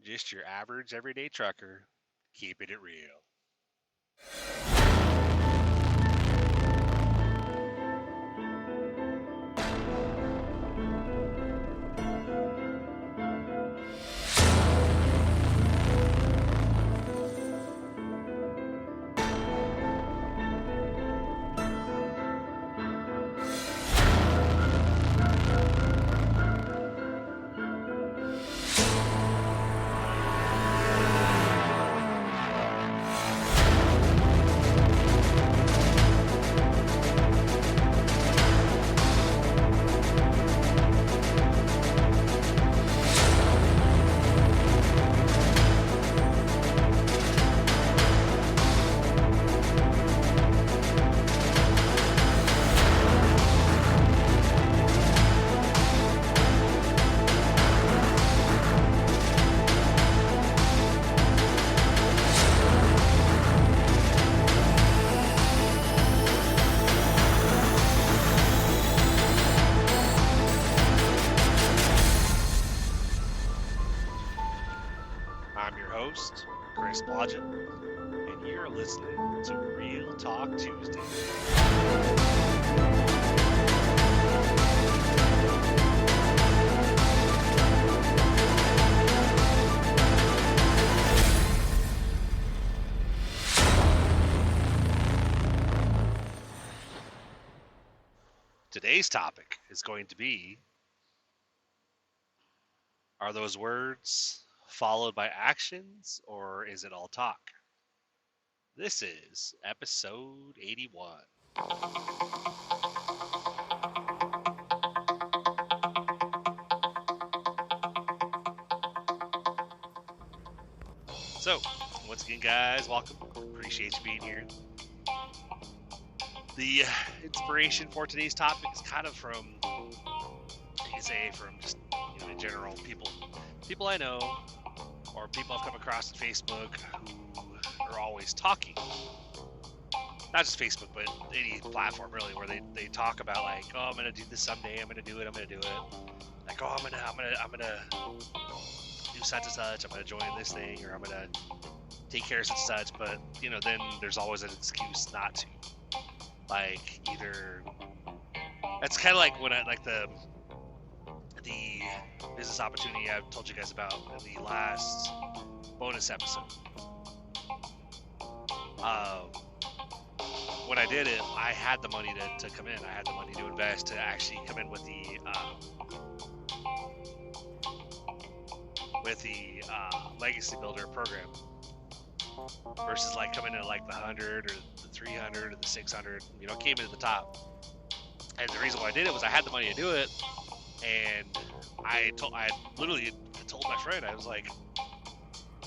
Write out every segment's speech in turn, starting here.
Just your average everyday trucker, keeping it real. I'm your host, Chris Blodgett, and you're listening to Real Talk Tuesday. Today's topic is going to be, are those words followed by actions, or is it all talk? This is episode 81. So, once again, guys, welcome. Appreciate you being here. The inspiration for today's topic is kind of from, you can say, from just, in general, people I know, or people I've come across on Facebook who are always talking. Not just Facebook, but any platform really, where they talk about like, oh, I'm gonna do this someday. I'm gonna do it. Like, oh, I'm gonna do such and such. I'm gonna join this thing, or I'm gonna take care of such and such. But then there's always an excuse not to. Like, either that's kind of like when I like the business opportunity I've told you guys about in the last bonus episode. When I did it, I had the money to come in. I had the money to invest to actually come in with the Legacy Builder program, versus like coming in at like the 100 or the 300 or the 600. Came in at the top. And the reason why I did it was I had the money to do it, and I literally told my friend, I was like,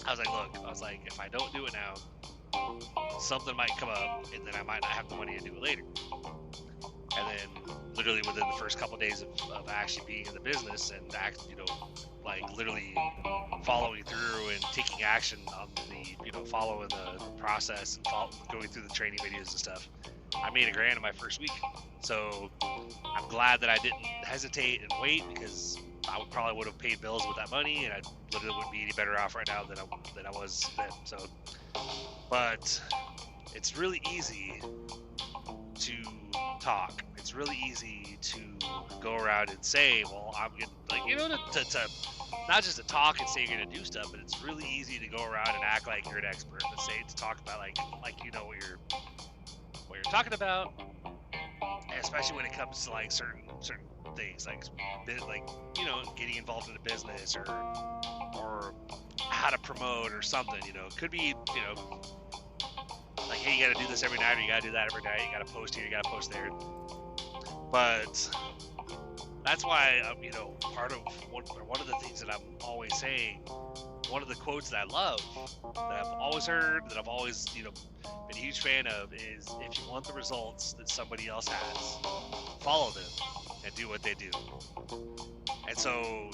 look, if I don't do it now, something might come up, and then I might not have the money to do it later. And then, literally within the first couple of days of actually being in the business and literally following through and taking action on the, following the process and going through the training videos and stuff, I made $1,000 in my first week. So I'm glad that I didn't hesitate and wait, because I probably would have paid bills with that money, and I literally wouldn't be any better off right now than I was then. So, but it's really easy to talk. It's really easy to go around and say, well, I'm gonna, to not just to talk and say you're gonna do stuff, but it's really easy to go around and act like you're an expert, to talk about like what you're talking about, and especially when it comes to like certain things, like getting involved in a business, or how to promote or something. It could be like, hey, you got to do this every night, or you got to do that every night. You got to post here, you got to post there. But that's why part of one of the things that I'm always saying, one of the quotes that I love, that I've always heard, that I've always been a huge fan of, is, if you want the results that somebody else has, follow them and do what they do. And so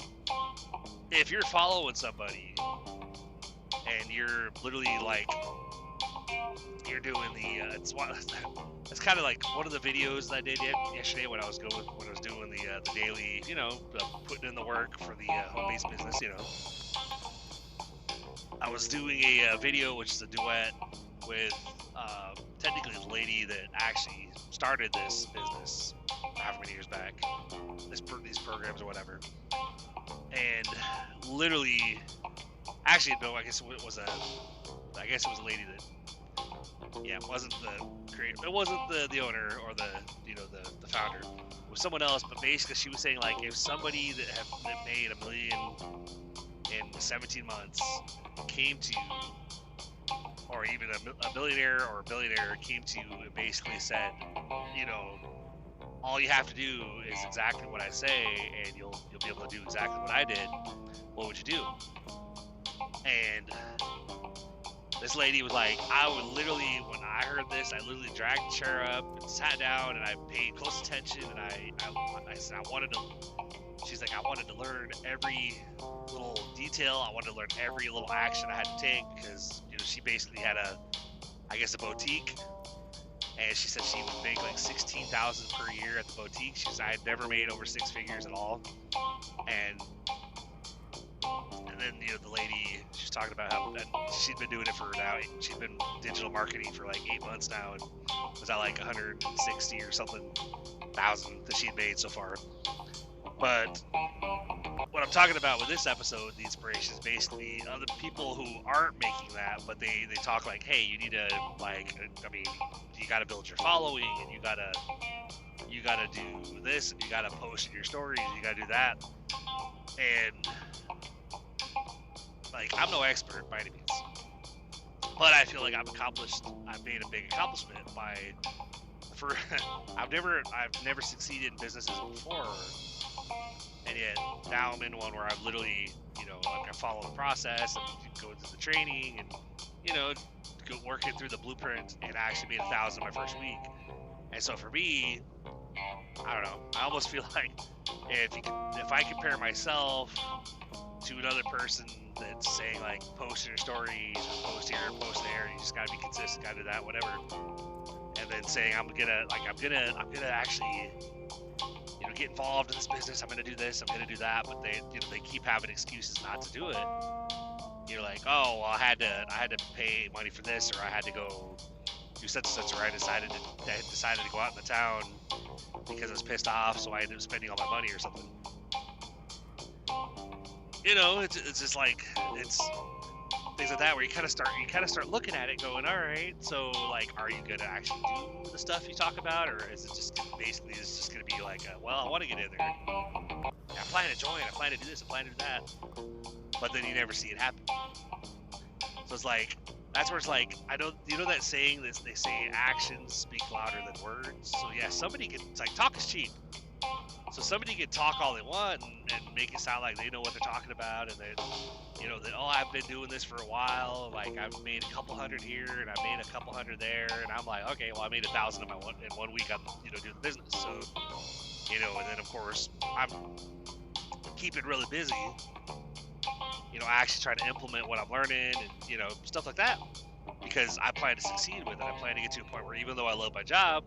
if you're following somebody and you're literally like, you're doing the it's kind of like one of the videos that I did yesterday when I was doing the daily, putting in the work for the home-based business. I was doing a video, which is a duet with technically the lady that actually started this business however many years back, these programs or whatever. And literally, actually no, I guess it was a lady that, yeah, it wasn't the creator, it wasn't the owner or the the founder. It was someone else, but basically she was saying like if somebody that made $1 million in 17 months came to you, or even a millionaire or a billionaire came to you and basically said, all you have to do is exactly what I say, and you'll be able to do exactly what I did, what would you do? And this lady was like, I would literally, when I heard this, I literally dragged the chair up and sat down, and I paid close attention, and I said I wanted to. She's like, I wanted to learn every little detail. I wanted to learn every little action I had to take because she basically had a boutique, and she said she would make like $16,000 per year at the boutique. She said I had never made over 6 figures at all, and then the lady, she's talking about how she'd been doing it for now. She'd been digital marketing for like 8 months now, and was at like 160 or something thousand that she'd made so far. But what I'm talking about with this episode, the inspiration is basically other people who aren't making that, but they talk like, hey, you need to you got to build your following, and you gotta do this, and you gotta post in your stories, and you gotta do that. And like, I'm no expert by any means, but I feel like I've made a big accomplishment I've never succeeded in businesses before. And yet now I'm in one where I'm literally, I follow the process and go through the training and, go working through the blueprint, and I actually made 1,000 my first week. And so for me, I don't know, I almost feel like if I compare myself to another person that's saying like post in your stories, or post here, post there, you just gotta be consistent, gotta do that, whatever. And then saying I'm gonna actually get involved in this business, I'm gonna do this, I'm gonna do that, but they keep having excuses not to do it. You're like, oh well, I had to pay money for this, or I had to go do such and such, or I decided to go out in the town because I was pissed off, so I ended up spending all my money or something. It's just like, it's things like that where you kind of start looking at it going, all right, so like, are you gonna actually do the stuff you talk about, or is it just basically gonna be like, well, I want to get in there, I plan to join, I plan to do this, I plan to do that, but then you never see it happen. So it's like, that's where it's like, I know, that saying, that they say actions speak louder than words. So yeah, it's like, talk is cheap. So somebody can talk all they want and make it sound like they know what they're talking about, and then, that, oh, I've been doing this for a while, like I've made a couple hundred here and I made a couple hundred there, and I'm like, okay, well, I made 1,000 in 1 week. I'm, doing the business. So, and then of course I'm keeping really busy, actually trying to implement what I'm learning and, stuff like that, because I plan to succeed with it. I plan to get to a point where even though I love my job,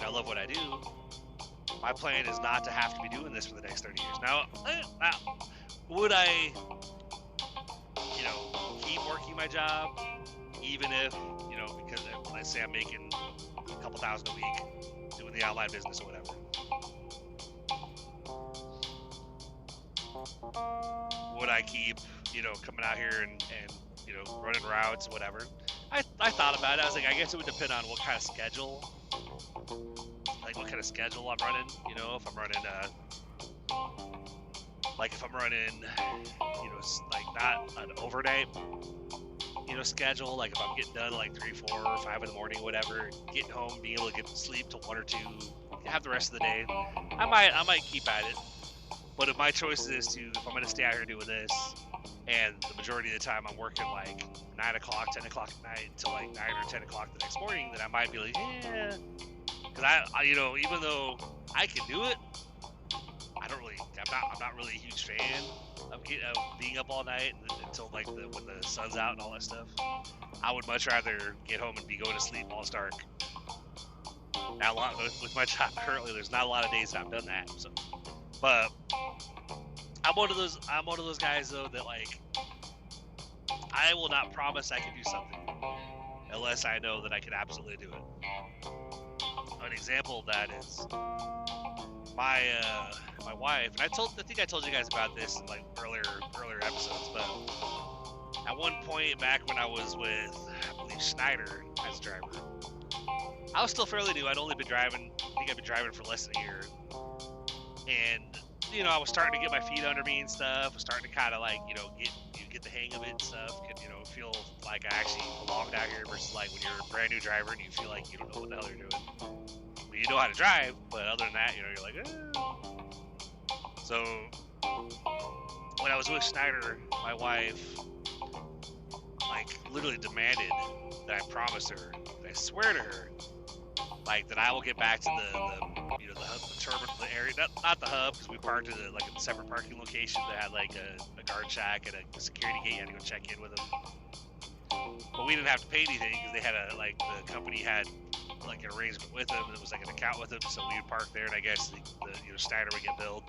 I love what I do, my plan is not to have to be doing this for the next 30 years. Now, would I, keep working my job, even if, because let's say I'm making a couple thousand a week doing the online business or whatever. Would I keep, coming out here and running routes or whatever? I thought about it. I was like, I guess it would depend on what kind of schedule. Like what kind of schedule I'm running, if I'm running, like not an overnight, schedule, like if I'm getting done at like 3, 4, or 5 in the morning, whatever, getting home, being able to get sleep till 1 or 2, have the rest of the day, I might keep at it. But if my choice is if I'm going to stay out here doing this, and the majority of the time I'm working like 9 o'clock, 10 o'clock at night until like 9 or 10 o'clock the next morning, then I might be like, yeah. Because I even though I can do it, I'm not really a huge fan of being up all night until like when the sun's out and all that stuff. I would much rather get home and be going to sleep while it's dark. Now, with my job currently, there's not a lot of days that I've done that. So, but I'm one of those guys though that like I will not promise I can do something unless I know that I can absolutely do it. An example of that is my wife, and I think I told you guys about this in like earlier episodes, but at one point back when I was with, I believe, Schneider as a driver, I was still fairly new. I'd only been driving, I think I'd been driving for less than a year, and you know, I was starting to get my feet under me and stuff. I was starting to kind of like, you know, get the hang of it and stuff. Could, you know, feel like I actually belonged out here versus like when you're a brand new driver and you feel like you don't know what the hell you're doing. Well, you know how to drive, but other than that, you know, you're like, eh. So when I was with Schneider, my wife like literally demanded that I promise her, that I swear to her, like that I will get back to the you know, the hub, the terminal, the area, not the hub, because we parked at like a separate parking location that had like a guard shack and a security gate. You had to go check in with them, but we didn't have to pay anything because they had the company had like an arrangement with them. It was like an account with them, so we would park there, and I guess the you know, Schneider would get billed,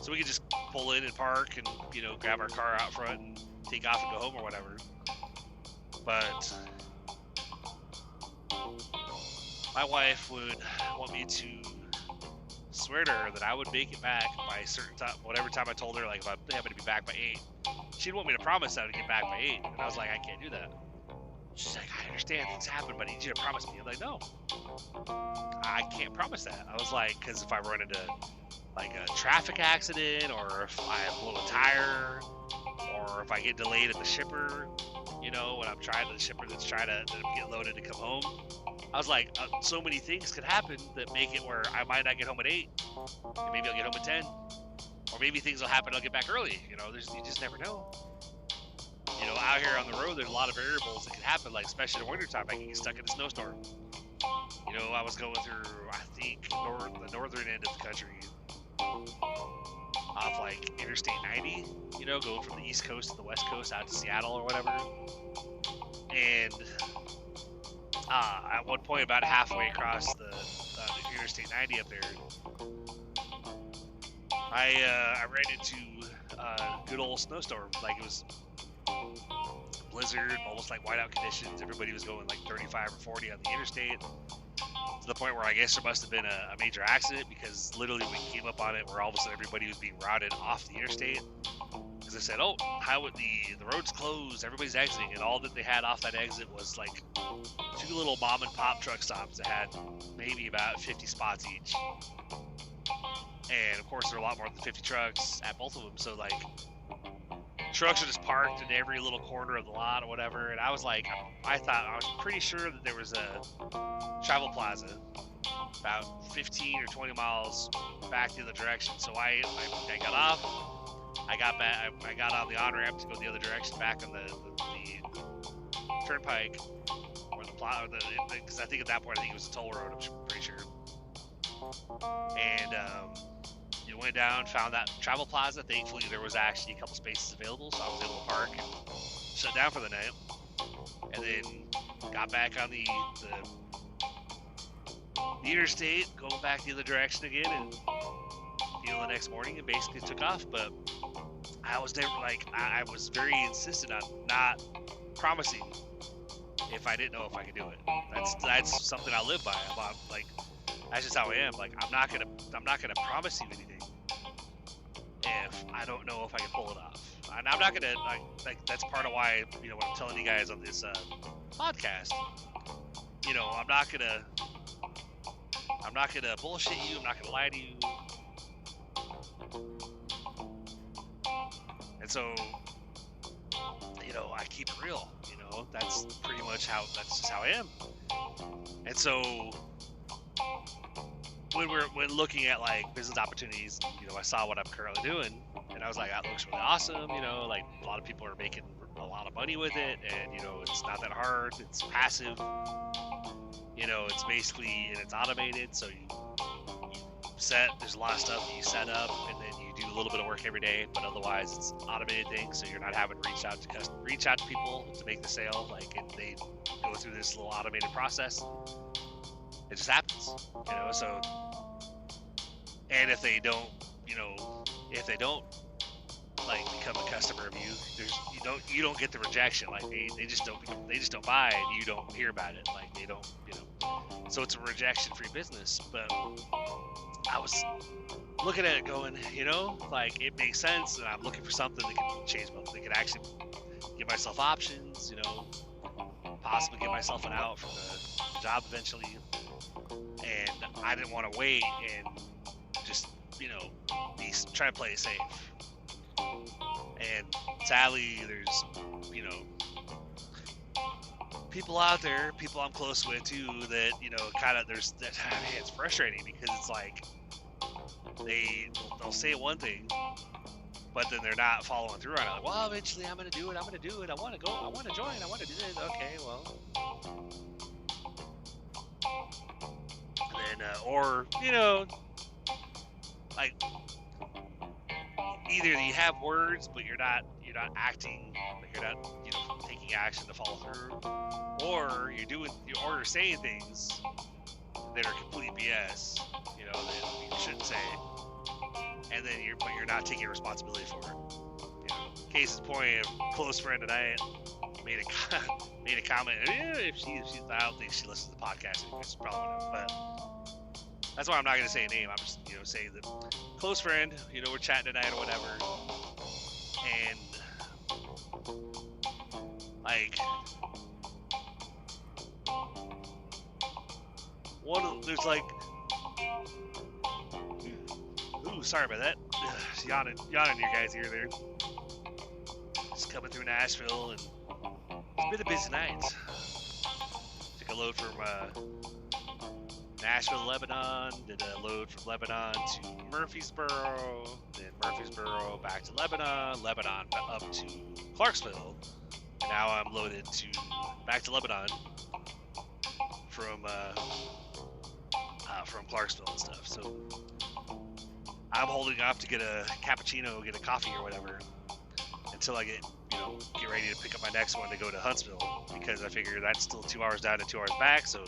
so we could just pull in and park and, you know, grab our car out front and take off and go home or whatever. But my wife would want me to swear to her that I would make it back by a certain time, whatever time I told her, like if I'm going to be back by 8, she'd want me to promise I would get back by 8, and I was like, I can't do that. She's like, I understand things happen, but I need you to promise me. I'm like, no, I can't promise that. I was like, because if I run into like a traffic accident, or if I blow a tire, or if I get delayed at the shipper, you know, when I'm trying to, the shipper that's trying to get loaded to come home, I was like, so many things could happen that make it where I might not get home at 8, and maybe I'll get home at 10, or maybe things will happen, I'll get back early. You know, you just never know. You know, out here on the road, there's a lot of variables that can happen, like especially in the wintertime, I can get stuck in a snowstorm. You know, I was going through, I think, the northern end of the country, off like Interstate 90, you know, going from the East Coast to the West Coast out to Seattle or whatever. And at one point, about halfway across the Interstate 90 up there, I ran into good old snowstorm. Like, it was blizzard, almost like whiteout conditions. Everybody was going like 35 or 40 on the interstate, to the point where I guess there must have been a major accident, because literally we came up on it where all of a sudden everybody was being routed off the interstate. Because they said, oh, how would the road's closed, everybody's exiting, and all that they had off that exit was like 2 little mom and pop truck stops that had maybe about 50 spots each. And of course there are a lot more than 50 trucks at both of them, so like trucks are just parked in every little corner of the lot or whatever. And I was like, I was pretty sure that there was a travel plaza about 15 or 20 miles back the other direction. So I got off, I got back, I got on the on-ramp to go the other direction, back on the turnpike, or the plaza, because I think at that point, I think it was a toll road, I'm pretty sure. And you went down, found that travel plaza. Thankfully, there was actually a couple spaces available, so I was able to park and shut down for the night. And then got back on the interstate, going back the other direction again, and you know, the next morning, and basically took off. But I was never like, I was very insistent on not promising if I didn't know if I could do it. That's something I live by. I'm like, that's just how I am. Like, I'm not gonna promise you anything if I don't know if I can pull it off. And I'm not gonna like that's part of why, you know, when I'm telling you guys on this podcast, you know, I'm not gonna bullshit you. I'm not gonna lie to you. And so, you know, I keep it real. You know, that's pretty much that's just how I am. And so, when looking at like business opportunities, you know, I saw what I'm currently doing, and I was like, that looks really awesome. You know, like a lot of people are making a lot of money with it, and you know, it's not that hard. It's passive. You know, it's basically, and it's automated. So there's a lot of stuff that you set up, and then you do a little bit of work every day, but otherwise it's automated things. So you're not having to reach out to people to make the sale. Like, and they go through this little automated process. It just happens, you know, so, and if they don't like become a customer of you. You don't get the rejection. Like they just don't buy it. You don't hear about it. Like they don't, So it's a rejection-free business. But I was looking at it going, like it makes sense, and I'm looking for something that can change that could actually give myself options, possibly get myself an out from the job eventually. And I didn't want to wait and just, try to play it safe. And sadly, there's, people out there, people I'm close with too, that, it's frustrating because it's like they'll say one thing, but then they're not following through on it. Like, well, eventually I'm going to do it. I want to join. I want to do it. Okay, well. And then, or, like, either you have words, but you're not acting, like you're not, taking action to follow through, or you're saying things that are complete BS, that you shouldn't say, and then you're not taking responsibility for it. Case in point, a close friend tonight made a comment. If she I don't think she listens to the podcast, it's probably not, but that's why I'm not gonna say a name. I'm just saying that close friend. We're chatting tonight or whatever, and like there's like, ooh, sorry about that. Yawning in your guys' ear there. Just coming through Nashville, and it's been a busy night. Took a load from Nashville, Lebanon, did a load from Lebanon to Murfreesboro, then Murfreesboro back to Lebanon, Lebanon up to Clarksville, and now I'm loaded back to Lebanon from Clarksville and stuff. So I'm holding off to get a cappuccino, get a coffee or whatever, until I get ready to pick up my next one to go to Huntsville, because I figure that's still 2 hours down and 2 hours back, so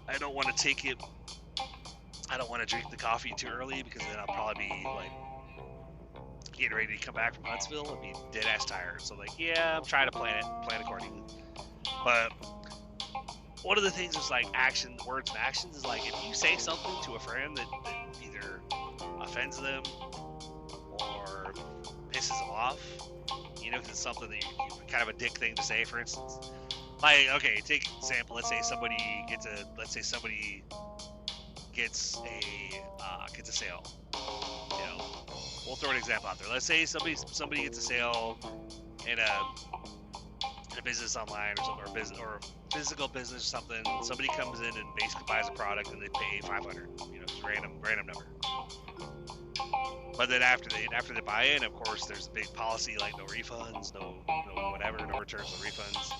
I don't want to take it. I don't want to drink the coffee too early, because then I'll probably be like getting ready to come back from Huntsville and be dead ass tired. So like, yeah, I'm trying to plan accordingly. But one of the things is like words and actions is like, if you say something to a friend that either offends them or pisses them off, because it's something that you kind of a dick thing to say, for instance. Like, okay, take an example. Let's say somebody gets a sale. We'll throw an example out there. Let's say somebody gets a sale in a business online or something, or physical business or something. Somebody comes in and basically buys a product and they pay $500. Just random number. But then after they buy in, of course, there's a big policy like no refunds, no whatever, no returns, no refunds.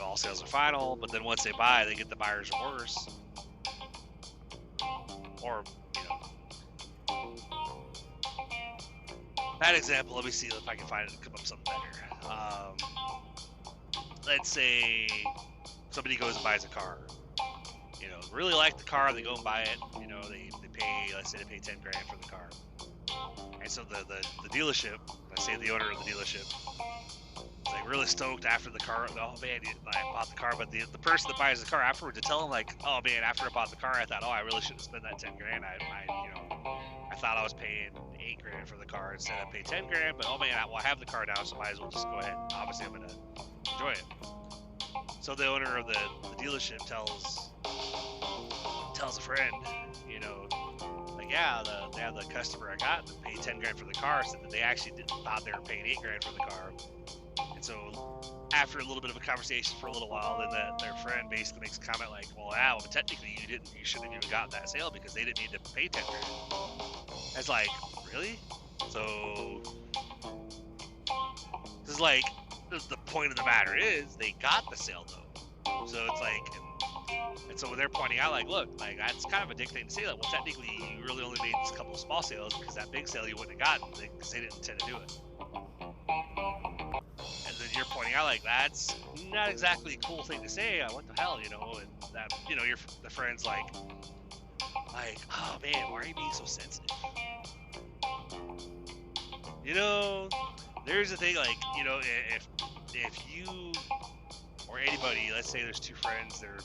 All sales are final. But then once they buy, they get the buyer's remorse. Or that example. Let me see if I can find it and come up with something better. Let's say somebody goes and buys a car. Really like the car, they go and buy it. They pay. Let's say they pay $10,000 for the car. And so the dealership, let's say the owner of the dealership, is like really stoked after the car. Oh man, I bought the car, but the person that buys the car afterwards, to tell them like, oh man, after I bought the car, I thought, oh, I really shouldn't spend that $10,000. I thought I was paying $8,000 for the car instead of pay $10,000. But oh man, I have the car now, so might as well just go ahead. Obviously, I'm gonna enjoy it. So the owner of the dealership tells a friend, like, yeah, the customer I got that paid $10,000 for the car said that they actually thought they were paying $8,000 for the car. And so after a little bit of a conversation for a little while, then their friend basically makes a comment like, well, but technically you shouldn't have even gotten that sale because they didn't need to pay $10,000. It's like, really? So this is like, the point of the matter is they got the sale though. So it's like, and so they're pointing out like, look, like that's kind of a dick thing to say. Like, well, technically you really only made a couple of small sales because that big sale you wouldn't have gotten because they didn't intend to do it. And then you're pointing out like, that's not exactly a cool thing to say. What the hell, and that, the friend's like, oh man, why are you being so sensitive? you know, there's the thing, like, you know, if you or anybody, let's say there's two friends, they're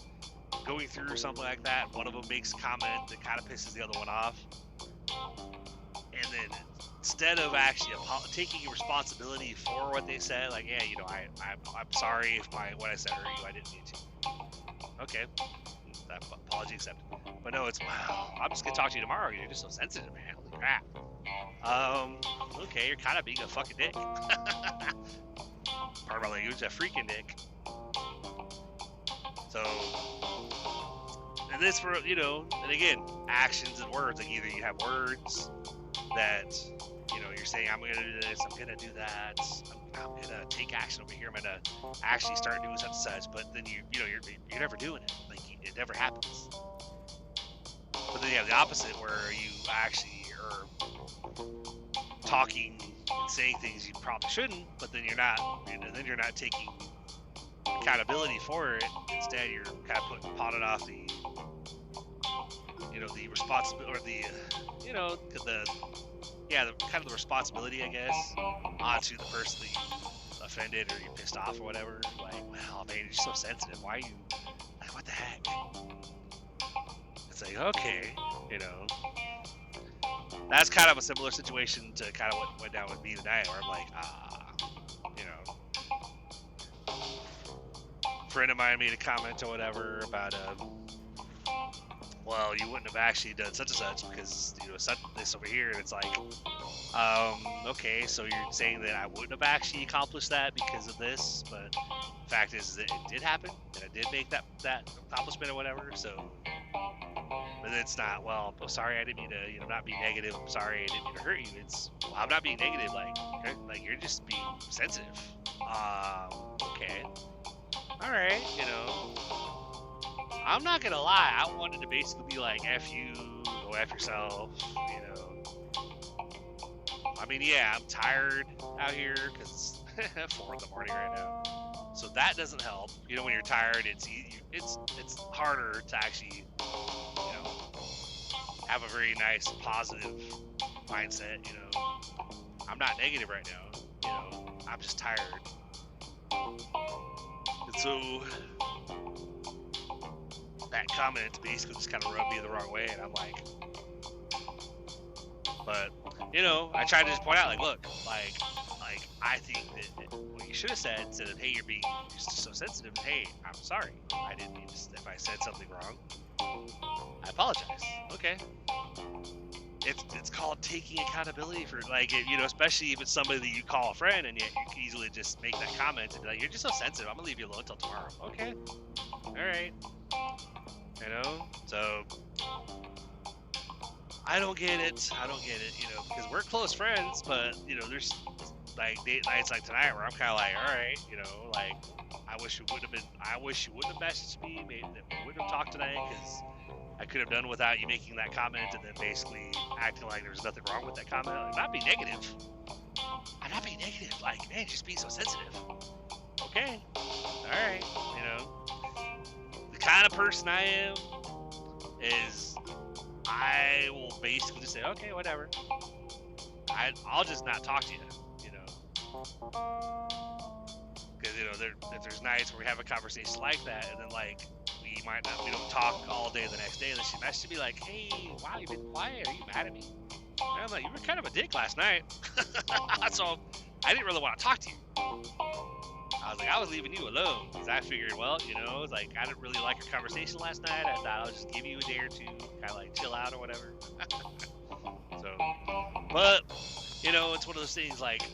going through something like that, one of them makes a comment that kind of pisses the other one off, and then instead of actually taking responsibility for what they said, like, yeah, you know, I'm sorry if what I said hurt you, I didn't mean to. Okay, that apology accepted. But no, it's, wow, I'm just gonna talk to you tomorrow. You're just so sensitive, man. Holy crap. Okay, you're kind of being a fucking dick. Pardon my language, a freaking dick. So, and this for, you know, and again, actions and words. Like, either you have words that, you know, you're saying, I'm gonna do this, I'm gonna do that, I'm gonna take action over here, I'm gonna actually start doing such and such, but then you know, you're never doing it. Like, it never happens. But then you have the opposite, where you actually are talking and saying things you probably shouldn't, but then you're not, you know, then you're not taking accountability for it. Instead, you're kind of potting off the, you know, the responsibility, or the, you know, the kind of the responsibility, I guess, onto the person that you offended or you pissed off or whatever. Like, well, man, you're so sensitive. Why are you, like, what the heck? It's like, okay, you know, that's kind of a similar situation to kind of what went down with me tonight, where I'm like, you know, a friend of mine made a comment or whatever about, well, you wouldn't have actually done such and such because, you know, such this over here, and it's like, okay, so you're saying that I wouldn't have actually accomplished that because of this, but the fact is that it did happen, and I did make that accomplishment or whatever, so, but it's not, well, I'm sorry, I didn't mean to, you know, not be negative, I'm sorry, I didn't mean to hurt you. It's, well, I'm not being negative, like you're just being sensitive. Okay, all right, you know, I'm not gonna lie, I wanted to basically be like, F you, go F yourself, you know. I mean, yeah, I'm tired out here because it's 4 in the morning right now, so that doesn't help. You know, when you're tired, it's harder to actually, you know, have a very nice, positive mindset. You know, I'm not negative right now. You know, I'm just tired, and so that comment basically just kind of rubbed me the wrong way, and I'm like, but, you know, I tried to just point out, like, look, like I think that what you should have said, instead of, hey, you're just so sensitive, hey, I'm sorry, I didn't mean to, if I said something wrong, I apologize. Okay, it's called taking accountability for, like, you know, especially if it's somebody that you call a friend, and yet you can easily just make that comment and be like, you're just so sensitive, I'm gonna leave you alone until tomorrow. Okay, all right. You know, so I don't get it, you know, because we're close friends, but, you know, there's, like, nights like tonight where I'm kind of like, all right, you know, like, I wish you wouldn't have messaged me, maybe that we wouldn't have talked tonight, because I could have done without you making that comment and then basically acting like there's nothing wrong with that comment. Like, not being negative. I'm not being negative. Like, man, just being so sensitive. Okay, all right, you know. The kind of person I am is, I will basically just say, okay, whatever. I'll just not talk to you, you know. Because, you know, if there's nights where we have a conversation like that, and then, like, we don't talk all day the next day, and then she messaged me like, hey, wow, you've been quiet, are you mad at me? And I'm like, you were kind of a dick last night. So I didn't really want to talk to you. I was like, I was leaving you alone, because I figured, well, you know, it's like, I didn't really like your conversation last night. I thought I'll just give you a day or two, kind of like chill out or whatever. So, but, you know, it's one of those things, like,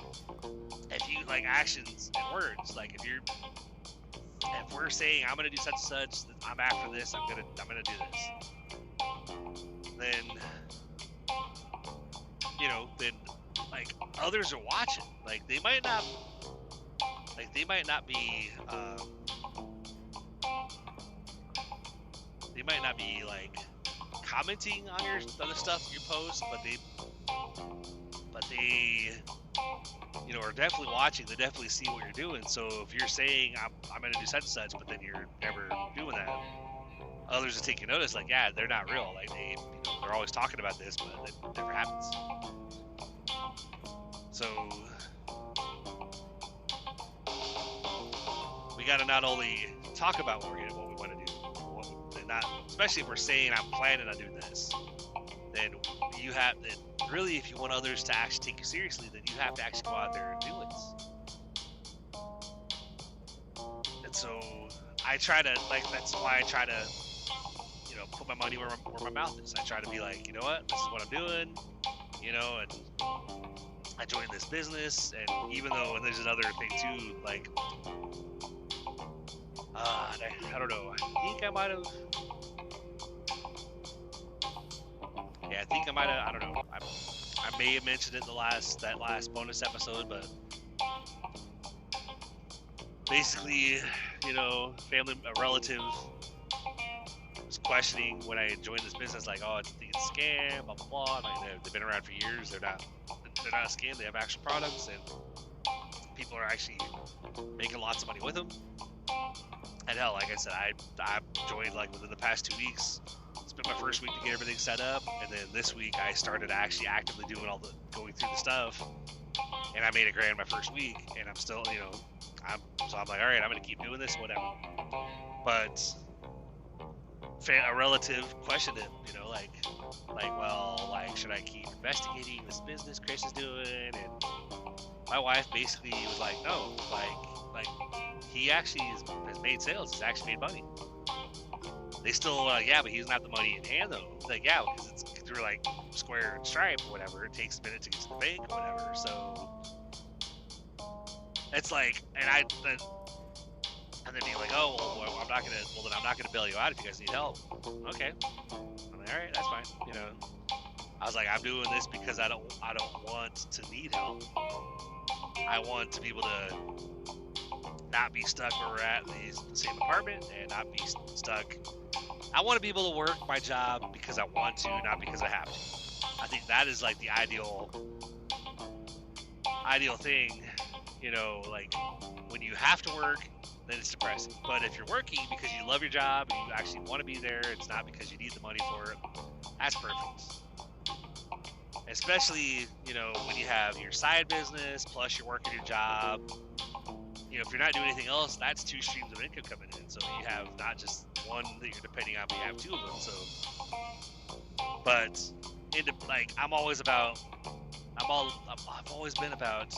if you, like, actions and words, like, if we're saying, I'm going to do such and such, I'm after this, I'm going to do this, then, you know, then, like, others are watching. Like, they might not be like commenting on the stuff you post, but they you know, are definitely watching. They definitely see what you're doing. So if you're saying I'm gonna do such and such, but then you're never doing that, others are taking notice. Like, yeah, they're not real. Like, they're always talking about this, but it never happens. So we got to not only talk about what we want to do, and not, especially if we're saying I'm planning on doing this, then you have to really, if you want others to actually take you seriously, then you have to actually go out there and do it. And so I try to, like, that's why I try to, you know, put my money where my mouth is. I try to be like, you know what, this is what I'm doing, you know, and I joined this business, and even though, and there's another thing too, like, I don't know, I think I might have, yeah, I think I might have, I don't know, I may have mentioned it in that last bonus episode, but basically, you know, a relative was questioning when I joined this business, like, oh, I think it's a scam, blah blah blah. Like, they've been around for years. They're not a scam. They have actual products, and people are actually making lots of money with them. And hell, like I said, I joined like within the past 2 weeks. Spent my first week to get everything set up, and then this week I started actually actively doing going through the stuff, and I made $1,000 my first week, and I'm still, you know, I'm like, all right, I'm gonna keep doing this, whatever. But a relative questioned it, you know, like, well, like, should I keep investigating this business Chris is doing? And my wife basically was like, no, like he actually has made sales. He's actually made money. They still, yeah, but he doesn't have the money in hand though. It's like, yeah, because it's through like Square and Stripe or whatever. It takes a minute to get to the bank or whatever. So it's like, and then being like, oh, well, I'm not gonna bail you out if you guys need help. Okay, I'm like, all right, that's fine. You know, I was like, I'm doing this because I don't want to need help. I want to be able to not be stuck where we're at in the same apartment and not be stuck. I want to be able to work my job because I want to, not because I have to. I think that is like the ideal thing, you know, like when you have to work, then it's depressing. But if you're working because you love your job and you actually want to be there, it's not because you need the money for it, that's perfect. Especially, you know, when you have your side business plus you're working your job. You know, if you're not doing anything else, that's 2 streams of income coming in. So you have not just one that you're depending on, but you have 2 of them. So, but like, I've always been about,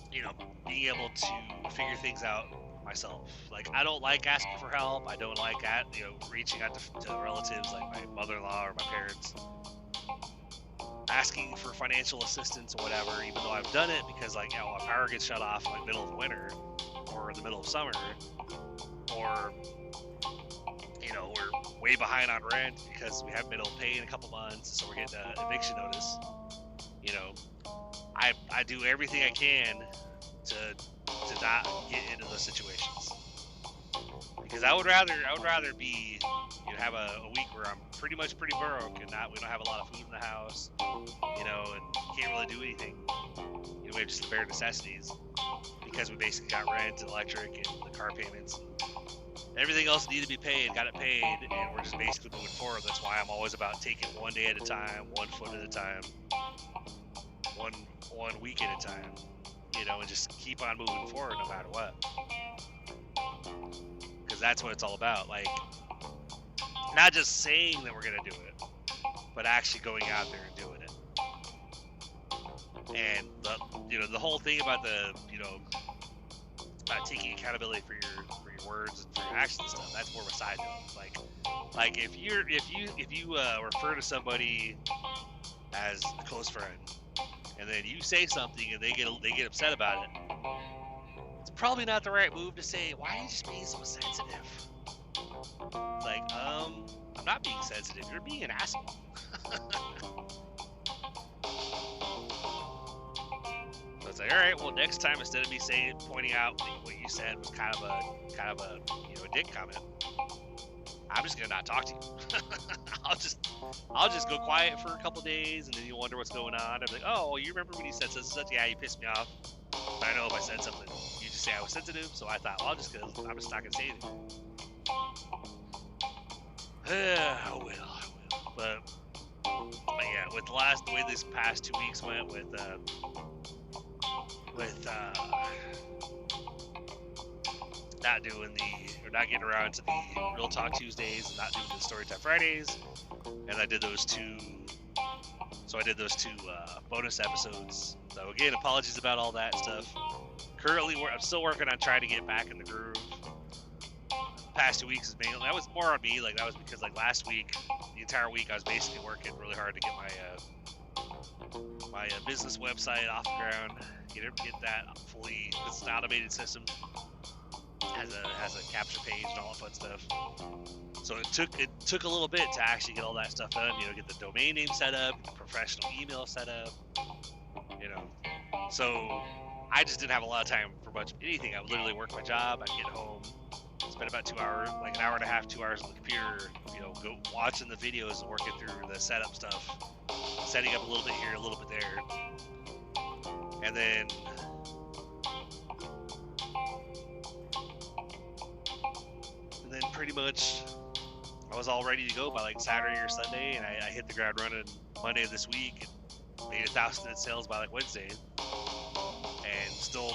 you know, being able to figure things out myself. Like, I don't like asking for help. I don't like reaching out to relatives like my mother-in-law or my parents, asking for financial assistance or whatever, even though I've done it because, like, you know, our power gets shut off in the middle of the winter or in the middle of summer, or, you know, we're way behind on rent because we haven't been able to pay in a couple months, so we're getting an eviction notice. You know, I do everything I can to not get into those situations, because I would rather be, you know, have a week where I'm pretty broke and we don't have a lot of food in the house, you know, and can't really do anything. You know, we have just the bare necessities because we basically got rent and electric and the car payments and everything else needed to be paid, got it paid, and we're just basically moving forward. That's why I'm always about taking one day at a time, 1 foot at a time, one week at a time, you know, and just keep on moving forward no matter what. Because that's what it's all about. Like, not just saying that we're going to do it, but actually going out there and doing it. And the whole thing about about taking accountability for your words and for your actions and stuff, that's more of a side note. Like if you refer to somebody as a close friend, and then you say something and they get upset about it, it's probably not the right move to say, why are you just being so sensitive? Like, I'm not being sensitive, you're being an asshole. So it's like, all right, well, next time, instead of me pointing out what you said was kind of a you know, a dick comment, I'm just gonna not talk to you. I'll just go quiet for a couple days, and then you wonder what's going on. I'm like, oh, well, you remember when you said such and such? Yeah, you pissed me off. But I know if I said something, you just say I was sensitive. So I thought, well, I'm just not gonna say anything. I will. But But yeah, with the way this past 2 weeks went with not getting around to the Real Talk Tuesdays and not doing the Storytime Fridays, and I did those two bonus episodes. So again, apologies about all that stuff. Currently, I'm still working on trying to get back in the groove. Past 2 weeks is mainly, that was more on me. Like, that was because like last week, the entire week, I was basically working really hard to get my business website off the ground, get that fully. It's an automated system, has a capture page and all that fun stuff. So it took a little bit to actually get all that stuff done. Get the domain name set up, the professional email set up. So I just didn't have a lot of time for much of anything. I would literally work my job. I'd get home, spend about 2 hours, like an hour and a half, 2 hours on the computer. Go watching the videos and working through the setup stuff, setting up a little bit here, a little bit there, and then pretty much I was all ready to go by like Saturday or Sunday, and I hit the ground running Monday of this week and made 1,000 in sales by like Wednesday, and still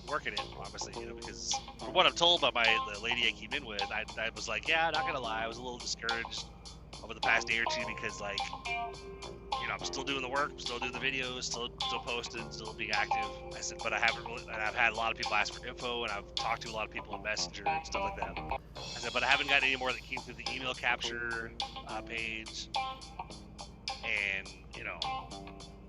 working it, obviously, because from what I'm told by the lady I keep in with, I was like, yeah, not gonna lie, I was a little discouraged over the past day or two because like, I'm still doing the work, still doing the videos, still posting, still being active. I said, but I haven't really, and I've had a lot of people ask for info, and I've talked to a lot of people in Messenger and stuff like that. I said, but I haven't gotten any more that came through the email capture page, and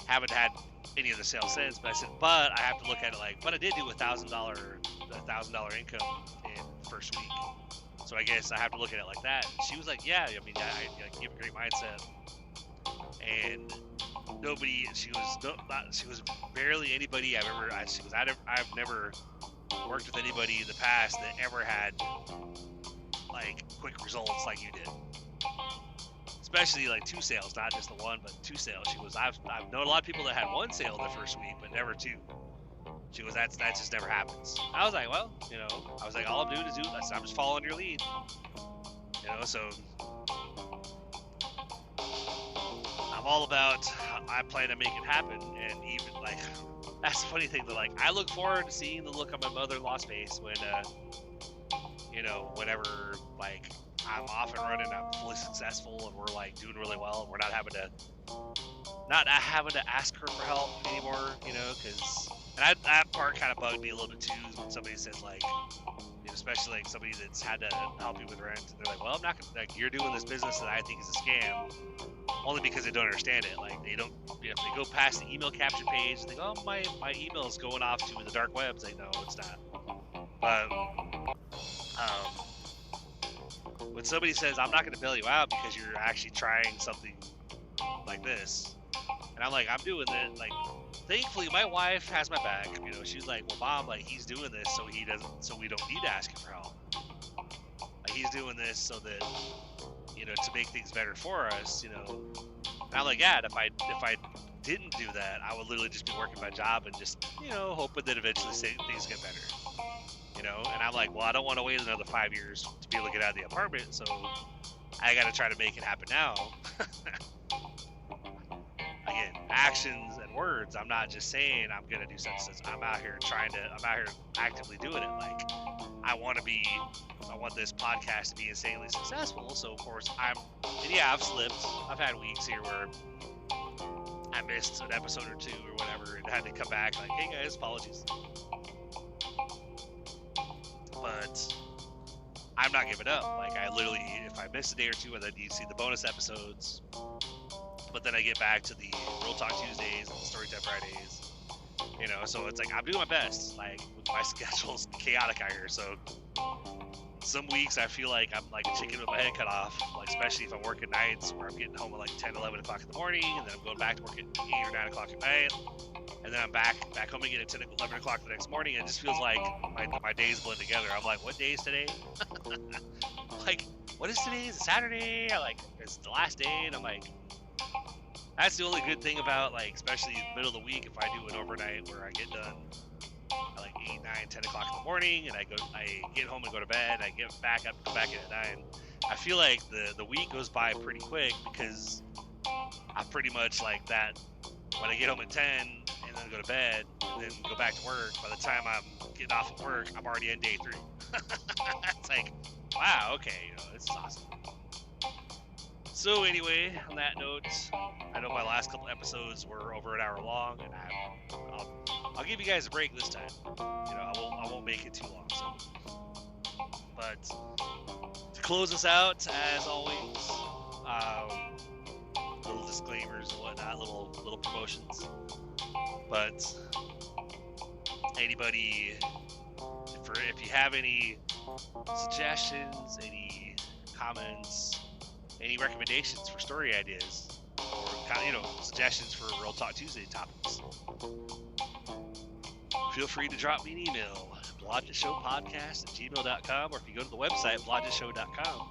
haven't had any of the sales since. But I said, but I have to look at it like, but I did do $1,000 income in the first week, so I guess I have to look at it like that. And she was like, yeah, I mean, I give a great mindset. And she was barely anybody I've never worked with anybody in the past that ever had like quick results like you did. Especially like 2 sales, not just the one, but 2 sales. She was, I've known a lot of people that had 1 sale the first week, but never 2. She goes, that just never happens. I was like, well, all I'm doing is I'm just following your lead. So I'm all about, I plan to make it happen. And even like, that's the funny thing, that like, I look forward to seeing the look on my mother-in-law's face when, whenever like I'm off and running, I'm fully successful, and we're like doing really well, and we're not having to ask her for help anymore, because, and that part kind of bugged me a little bit too, when somebody says like, especially like somebody that's had to help you with rent, and they're like, well, I'm not gonna, like, you're doing this business that I think is a scam, only because they don't understand it. Like, they don't, if they go past the email capture page, they go, oh, my email is going off to the dark web. It's like, no, it's not. But when somebody says, I'm not going to bail you out because you're actually trying something like this, and I'm like, I'm doing it, like, thankfully my wife has my back. She's like, well, Mom, like, he's doing this so we don't need to ask him for help. Like, he's doing this so that, to make things better for us, And I'm like, yeah, if I didn't do that, I would literally just be working my job and just, hoping that eventually things get better. And I'm like, well, I don't want to wait another 5 years to be able to get out of the apartment, so I got to try to make it happen now. Again, actions and words. I'm not just saying I'm gonna do such. I'm out here actively doing it. Like, I want this podcast to be insanely successful. So of course I've slipped. I've had weeks here where I missed an episode or 2 or whatever, and had to come back like, hey guys, apologies. But I'm not giving up. Like, I literally, if I miss a day or 2, and then you see the bonus episodes, but then I get back to the Real Talk Tuesdays and the Storytime Fridays, so it's like, I'm doing my best. Like, my schedule's chaotic out here, so some weeks I feel like I'm like a chicken with my head cut off, like, especially if I'm working nights where I'm getting home at like 10, 11 o'clock in the morning, and then I'm going back to work at 8 or 9 o'clock at night, and then I'm back home again at 10, 11 o'clock the next morning, and it just feels like my days blend together. I'm like, what day is today? Like, what is today? Is it Saturday? It's the last day, and I'm like, that's the only good thing about, like, especially in the middle of the week, if I do an overnight where I get done at like 8, 9, 10 o'clock in the morning, and I get home and go to bed, I get back up, come back in at 9. I feel like the week goes by pretty quick because I'm pretty much like that. When I get home at 10 and then go to bed and then go back to work, by the time I'm getting off of work, I'm already in day 3. It's like, wow, okay, this is awesome. So anyway, on that note, I know my last couple episodes were over an hour long, and I'll give you guys a break this time. I won't make it too long. So, but to close us out, as always, little disclaimers and whatnot, little promotions. But anybody, if you have any suggestions, any comments, any recommendations for story ideas, or suggestions for Real Talk Tuesday topics, feel free to drop me an email, blodgetshowpodcast@gmail.com, or if you go to the website, blodgetshoww.com,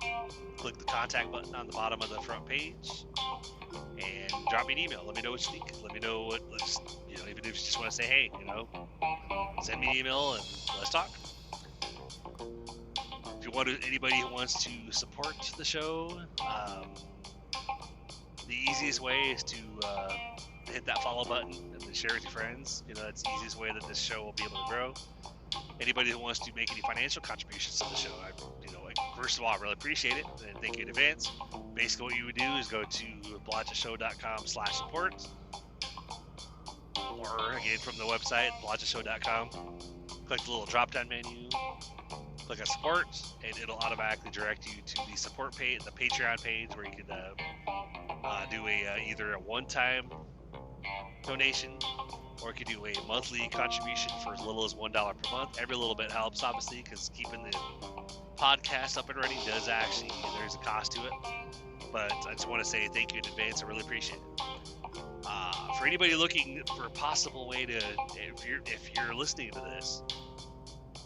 click the contact button on the bottom of the front page, and drop me an email. Let me know what you think. Let me know what, even if you just want to say, hey, send me an email and let's talk. If you want anybody who wants to support the show, the easiest way is to hit that follow button and then share with your friends. That's the easiest way that this show will be able to grow. Anybody who wants to make any financial contributions to the show, first of all, I really appreciate it, and thank you in advance. Basically, what you would do is go to blodgetshoww.com/support, or again from the website, blodgetshoww.com. Click the little drop-down menu, click on support, and it'll automatically direct you to the support page, the Patreon page, where you can do either a one-time donation, or you can do a monthly contribution for as little as $1 per month. Every little bit helps, obviously, because keeping the podcast up and running there's a cost to it. But I just want to say thank you in advance. I really appreciate it. For anybody looking for a possible way to, if you're listening to this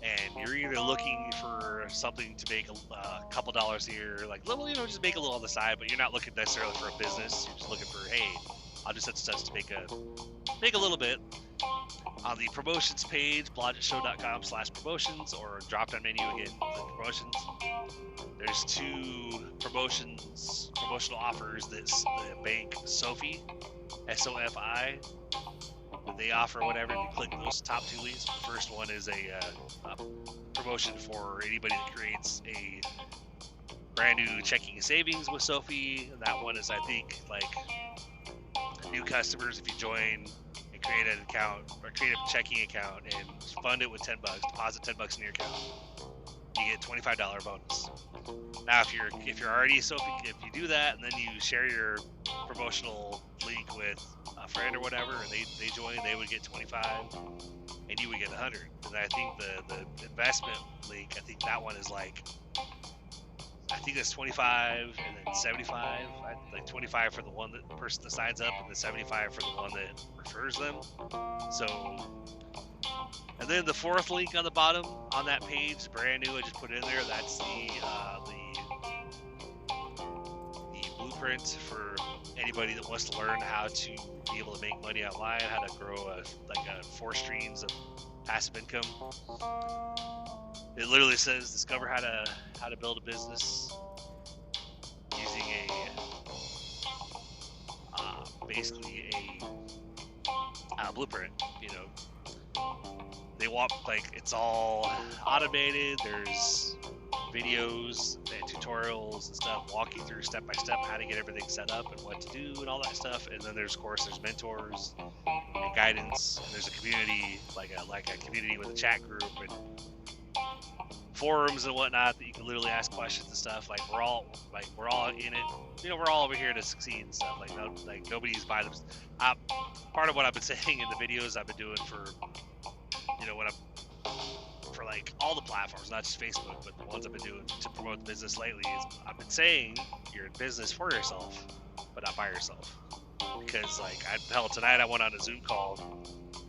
and you're either looking for something to make a couple dollars here, like little, just make a little on the side, but you're not looking necessarily for a business. You're just looking for, hey, I'll just have to make a little bit. On the promotions page, blodgetshoww.com/promotions, or drop-down menu again, the promotions. There's 2 promotional offers that the bank Sofi, SOFI, that they offer. Whatever, if you click those top 2 links, the first one is a promotion for anybody that creates a brand new checking and savings with Sofi. And that one is, I think, like new customers, if you join and create an account or create a checking account and fund it with $10, deposit $10 in your account, you get $25 bonus. Now, if you're already Sofi, if you do that and then you share your promotional link with a friend or whatever, and they join, they would get 25, and you would get 100. And I think the investment link, I think that one is like, I think that's 25 and then 75. Like 25 for the person that signs up, and then 75 for the one that refers them. So, and then the 4th link on the bottom on that page, brand new, I just put in there. That's the blueprint for anybody that wants to learn how to be able to make money online, how to grow 4 streams of passive income. It literally says discover how to build a business using basically a blueprint. They want, it's all automated. There's videos and tutorials and stuff walking through step by step how to get everything set up and what to do and all that stuff. And then there's mentors and guidance, and there's a community, like a community with a chat group and forums and whatnot that you can literally ask questions and stuff. We're all in it. We're all over here to succeed and stuff. Nobody's by them. Part of what I've been saying in the videos I've been doing for for all the platforms, not just Facebook, but the ones I've been doing to promote the business lately, is I've been saying you're in business for yourself, but not by yourself. Because tonight I went on a Zoom call.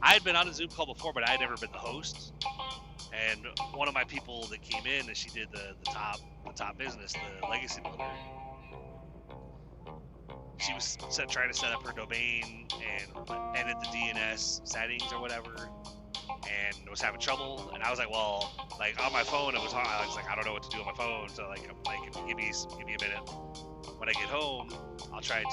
I had been on a Zoom call before, but I had never been the host. And one of my people that came in, and she did the top business, the legacy builder. She was trying to set up her domain and edit the DNS settings or whatever, and was having trouble. And I was like, well, on my phone, I was like, I don't know what to do on my phone. So if you give me a minute, when I get home, I'll try to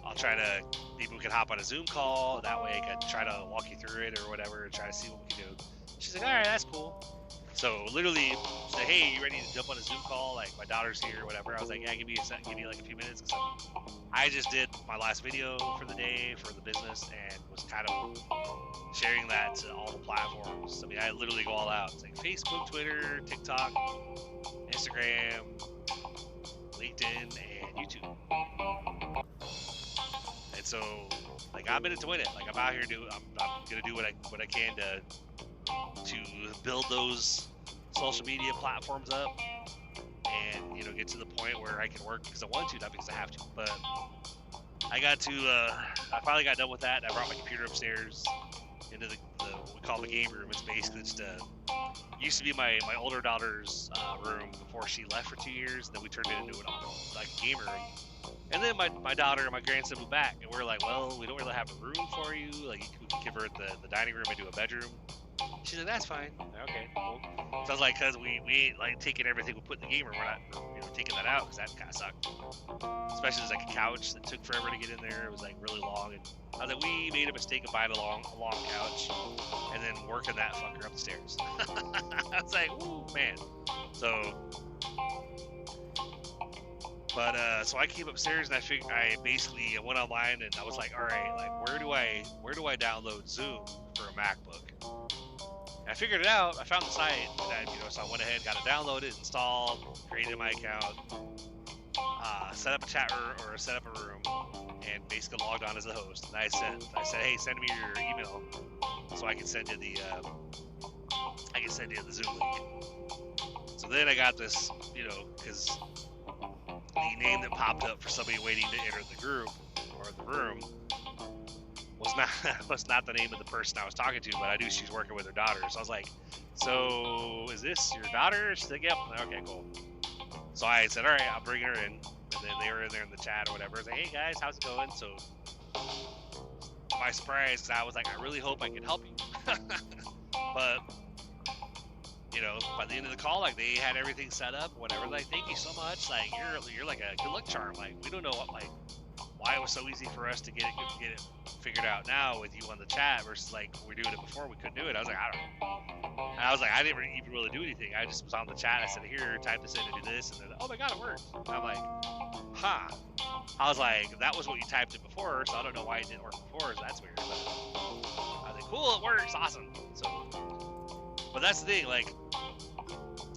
I'll try to, maybe we can hop on a Zoom call. That way I can try to walk you through it or whatever and try to see what we can do. She's like, all right, that's cool. So literally, she's like, hey, you ready to jump on a Zoom call? Like, my daughter's here or whatever. I was like, yeah, give me like a few minutes. Cause I just did my last video for the day for the business and was kind of sharing that to all the platforms. I mean, I literally go all out. It's like Facebook, Twitter, TikTok, Instagram, LinkedIn, and YouTube. And so, like, I'm in it to win it. Like, I'm out here I'm gonna do what I can to build those social media platforms up, and get to the point where I can work because I want to, not because I have to. But I finally got done with that. And I brought my computer upstairs into the what we call the game room. It's basically just used to be my older daughter's room before she left for 2 years. Then we turned it into like a game room. And then my daughter and my grandson moved back, and we're like, well, we don't really have a room for you. Like, we can convert the dining room into a bedroom. She's like, that's fine. Okay, cool. So I was like, because we ain't like taking everything we put in the game room. We're not taking that out because that kind of sucked. Especially there's like a couch that took forever to get in there. It was like really long. And I was like, we made a mistake of buying a long couch and then working that fucker up the stairs. I was like, ooh, man. So, but so I came upstairs and I basically went online and I was like, all right, like where do I download Zoom for a MacBook? And I figured it out. I found the site, and so I went ahead, got it downloaded, installed, created my account, set up a chat room or set up a room, and basically logged on as the host. And I said, hey, send me your email so I can send you the Zoom link. So then I got this, because the name that popped up for somebody waiting to enter the group or the room was not the name of the person I was talking to, but I knew she was working with her daughter. So I was like, so is this your daughter? She's like, yep. Okay, cool. So I said, all right, I'll bring her in. And then they were in there in the chat or whatever. I was like, hey guys, how's it going? So to my surprise, I was like, I really hope I can help you. But by the end of the call, like, they had everything set up, whatever. Like, thank you so much. Like, you're like a good luck charm. Like, we don't know why it was so easy for us to get it figured out now with you on the chat versus like we're doing it before we couldn't do it. I was like, I don't know. And I was like, I didn't even really do anything. I just was on the chat. I said, here, type this in and do this, and then, oh my god, it worked. And I'm like, huh. I was like, that was what you typed in before, so I don't know why it didn't work before. So that's weird. But I was like, cool, it works, awesome. So, but that's the thing, like,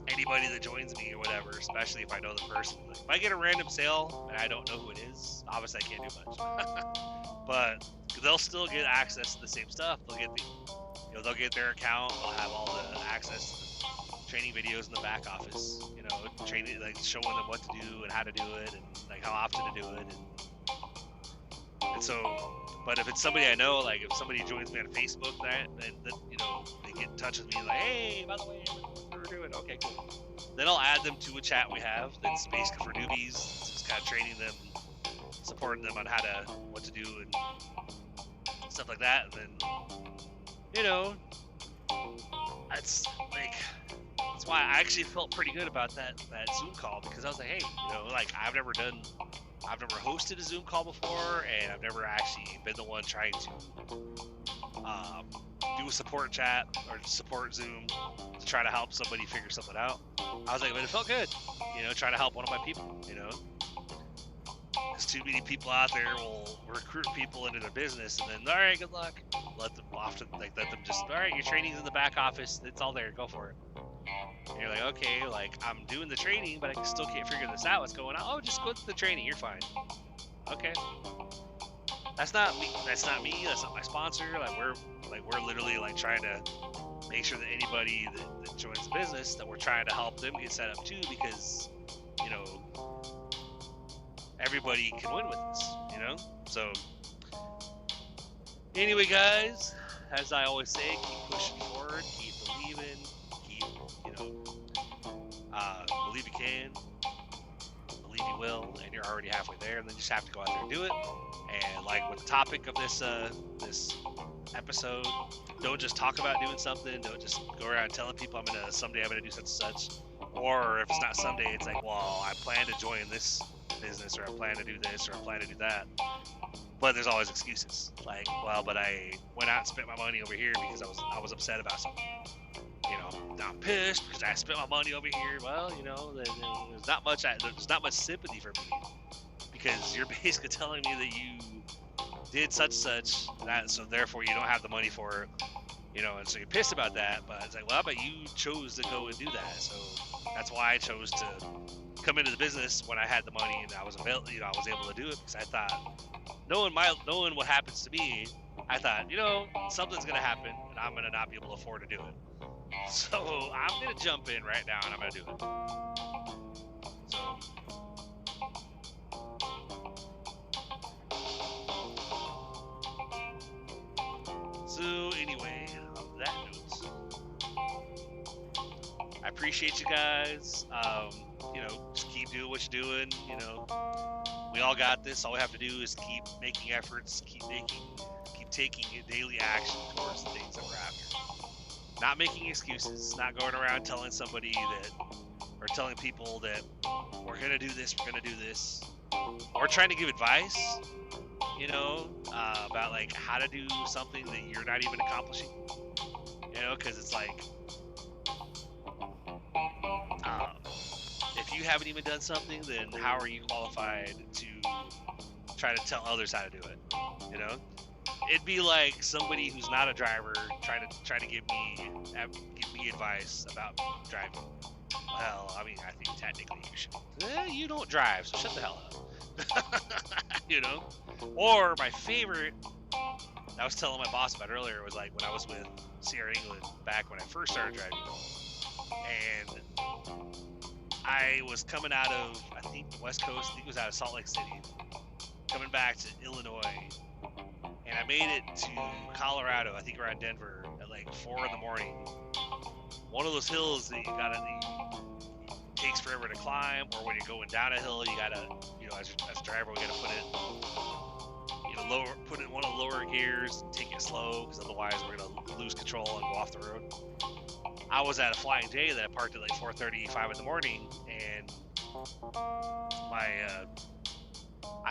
anybody that joins me or whatever, especially if I know the person, like, if I get a random sale and I don't know who it is, obviously I can't do much. But they'll still get access to the same stuff. They'll get they'll get their account. They'll have all the access to the training videos in the back office. Training, like, showing them what to do and how to do it and like how often to do it. And so, but if it's somebody I know, like if somebody joins me on Facebook, that they get in touch with me like, hey, by the way, we're doing okay, cool. Then I'll add them to a chat we have that's basically for newbies. It's just kind of training them, supporting them on what to do and stuff like that. And then, that's why I actually felt pretty good about that Zoom call, because I was like, hey, like I've never hosted a Zoom call before, and I've never actually been the one trying to do a support chat or support Zoom to try to help somebody figure something out. I was like, but it felt good, trying to help one of my people, because too many people out there will recruit people into their business and then, all right, good luck. Let them just, all right, your training's in the back office. It's all there. Go for it. And you're like, okay, like I'm doing the training, but I still can't figure this out. What's going on? Oh, just go to the training. You're fine. Okay. That's not me. That's not my sponsor. We're literally like trying to make sure that anybody that joins the business, that we're trying to help them get set up too, because everybody can win with this. So anyway, guys, as I always say, keep pushing forward, keep believing, keep believe you can, believe you will, and you're already halfway there. And then you just have to go out there and do it. And like with the topic of this episode, don't just talk about doing something. Don't just go around telling people someday I'm gonna do such and such. Or if it's not someday, it's like, well, I plan to join this business, or I plan to do this, or I plan to do that. But there's always excuses. Like, well, but I went out and spent my money over here because I was upset about something. You know, I'm pissed because I spent my money over here. Well, you know, there's not much sympathy for me, because you're basically telling me that you did such, so therefore you don't have the money for it. You know, and so you're pissed about that. But it's like, well, but you chose to go and do that, so that's why I chose to come into the business when I had the money and I was available. You know, I was able to do it because I thought, knowing what happens to me, I thought, you know, something's gonna happen and I'm gonna not be able to afford to do it. So I'm gonna jump in right now and I'm gonna do it. So anyway, on that note, I appreciate you guys. You know, just keep doing what you're doing. You know, we all got this. All we have to do is keep making efforts, keep taking daily action towards the things that we're after. Not making excuses, not going around telling somebody that, or telling people that we're gonna do this, or trying to give advice, you know, about like how to do something that you're not even accomplishing, you know, because it's like, if you haven't even done something, then how are you qualified to try to tell others how to do it, you know? It'd be like somebody who's not a driver trying to give me advice about driving. Well, I mean, I think technically you should. You don't drive, so shut the hell up. You know? Or my favorite, I was telling my boss about earlier, was like when I was with Sierra England back when I first started driving, and I was coming out of, I think, the West Coast. I think it was out of Salt Lake City, coming back to Illinois. And I made it to Colorado, I think around Denver, at like 4 in the morning. One of those hills that it takes forever to climb, or when you're going down a hill, you gotta, you know, as a driver, we gotta put it in one of the lower gears, and take it slow, because otherwise we're gonna lose control and go off the road. I was at a Flying J that I parked at like 4:35 in the morning, and I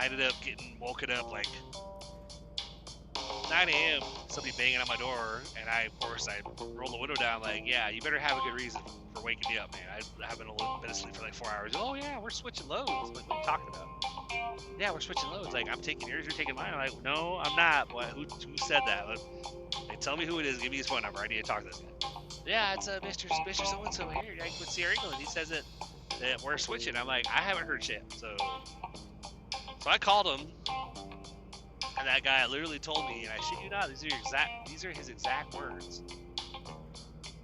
ended up getting woken up like 9 a.m. somebody banging on my door, and I rolled the window down like, yeah, you better have a good reason for waking me up, man. I haven't been asleep for like 4 hours. Oh yeah, we're switching loads. Like, what are you talking about? Yeah, we're switching loads. Like, I'm taking yours, you're taking mine. I'm like, no, I'm not. What? Who said that? Like, tell me who it is. Give me his phone number. I need to talk to this guy. Yeah, it's Mr. So-and-so here. Like, with Sierra England. He says that we're switching. I'm like, I haven't heard shit. So I called him. And that guy literally told me, and I shit you not, these are his exact words.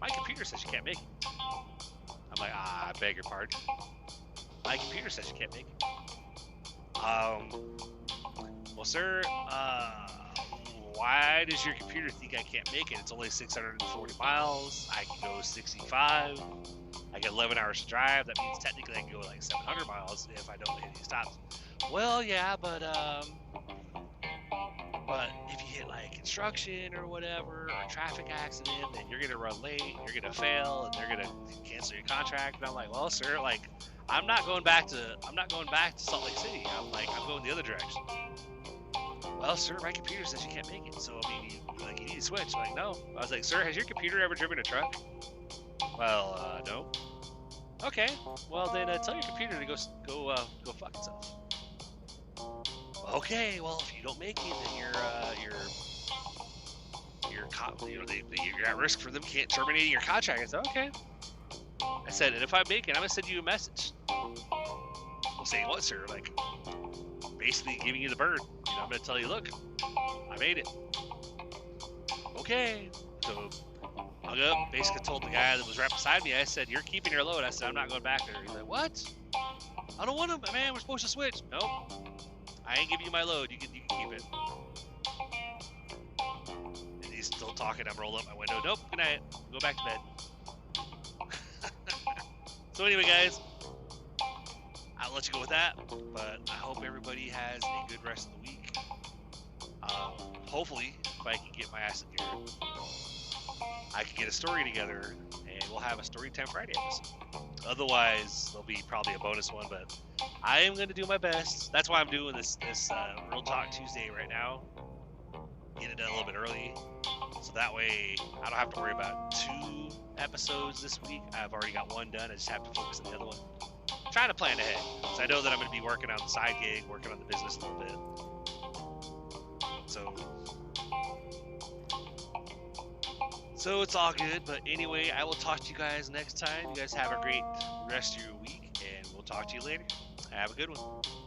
My computer says you can't make it. I'm like, I beg your pardon. My computer says you can't make it. Well, sir, why does your computer think I can't make it? It's only 640 miles. I can go 65. I get 11 hours to drive. That means technically I can go like 700 miles if I don't hit any stops. Well, yeah, but if you hit like construction or whatever, or a traffic accident, then you're gonna run late, you're gonna fail, and they're gonna cancel your contract. And I'm like, well, sir, like, I'm not going back to Salt Lake City. I'm going the other direction. Well, sir, my computer says you can't make it. So I mean, you need to switch. I'm like, no. I was like, sir, has your computer ever driven a truck? Well, no. Okay. Well, then tell your computer to go fuck itself. Okay, well, if you don't make it, then you're at risk for them terminating your contract. I said, okay. I said, and if I make it, I'm gonna send you a message. Well, saying what, sir? Like, basically giving you the bird. You know, I'm gonna tell you, look, I made it. Okay. So hung up. Basically told the guy that was right beside me. I said, you're keeping your load. I said, I'm not going back there. He's like, what? I don't want to, man. We're supposed to switch. Nope. I ain't giving you my load. You can keep it. And he's still talking. I'm rolling up my window. Nope. Good night. Go back to bed. So anyway, guys, I'll let you go with that. But I hope everybody has a good rest of the week. Hopefully, if I can get my ass in gear, I can get a story together, and we'll have a Storytime Friday episode. Otherwise, there'll be probably a bonus one, but I am going to do my best. That's why I'm doing this Real Talk Tuesday right now. Get it done a little bit early, so that way I don't have to worry about 2 episodes this week. I've already got 1 done. I just have to focus on the other one. I'm trying to plan ahead, because I know that I'm going to be working on the side gig, working on the business a little bit. So it's all good. But anyway, I will talk to you guys next time. You guys have a great rest of your week, and we'll talk to you later. Have a good one.